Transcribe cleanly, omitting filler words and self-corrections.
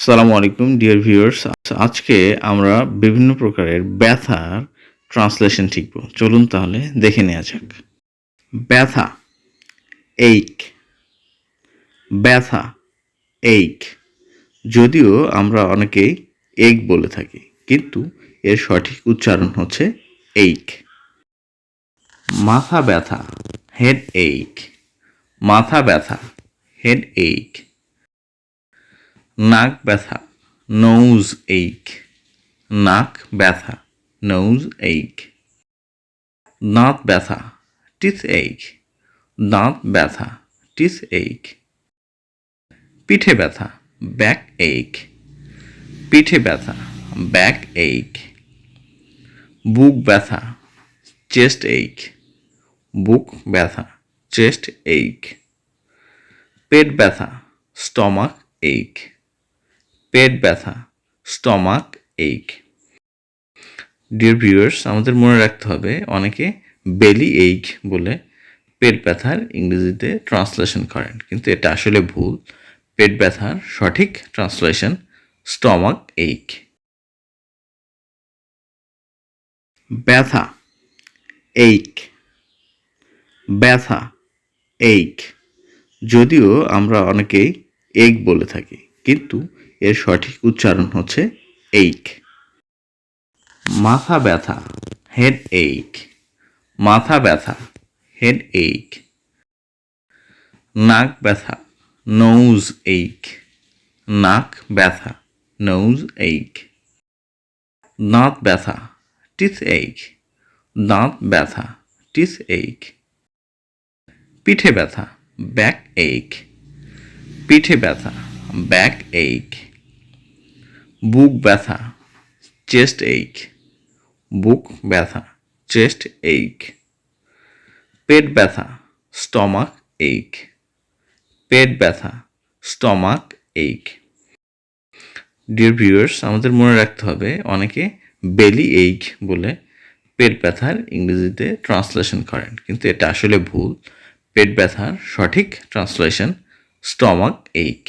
সালামু আলাইকুম dear viewers. আজকে আমরা বিভিন্ন প্রকারের ব্যথার ট্রান্সলেশন শিখব। চলুন তাহলে দেখে নেওয়া যাক। ব্যথা, এইক। ব্যথা, এইক। যদিও আমরা অনেকেই এক বলে থাকি, কিন্তু এর সঠিক উচ্চারণ হচ্ছে এইক। মাথা ব্যথা, হেড এইক। মাথা ব্যথা, হেড এইক। নাক ব্যথা, নোজ এইক। নাক ব্যথা, নোজ এইক। দাঁত ব্যথা, টিথ এইক। দাঁত ব্যথা, টিথ এইক। পিঠে ব্যথা, ব্যাক এইক। পিঠে ব্যথা, ব্যাক এইক। বুক ব্যথা, চেস্ট এইক। বুক ব্যথা, চেস্ট এইক। পেট ব্যথা, স্টমাক এইক। পেট ব্যথা, স্টমাক এইক। ডিয়ার ভিউয়ার্স, আমাদের মনে রাখতে হবে অনেকে বেলি এইক বলে পেট ব্যথার ইংরেজিতে ট্রান্সলেশন করেন, কিন্তু এটা আসলে ভুল। পেট ব্যথার সঠিক ট্রান্সলেশন স্টমাক এইক। ব্যথা, এইক। ব্যথা, এইক। যদিও আমরা অনেকেই এক বলে থাকি, কিন্তু এর সঠিক উচ্চারণ হচ্ছে এইক। মাথা ব্যথা, হেড এইক। মাথা ব্যথা, হেড এইক। নাক ব্যথা, নোজ এইক। নাক ব্যথা, নোজ এইক। দাঁত ব্যথা, টিথ এইক। দাঁত ব্যথা, টিথ এইক। পিঠে ব্যথা, ব্যাক এইক। পিঠে ব্যথা, ব্যাক এইক। বুক ব্যথা, চেস্ট এইক। বুক ব্যথা, চেস্ট এইক। পেট ব্যথা, স্টমাক এইক। পেট ব্যথা, স্টমাক এইক। ডিয়ার ভিউয়ার্স, আমাদের মনে রাখতে হবে অনেকে বেলি এইক বলে পেট ব্যথার ইংরেজিতে ট্রান্সলেশন করেন, কিন্তু এটা আসলে ভুল। পেট ব্যথার সঠিক ট্রান্সলেশন স্টমাক এইক।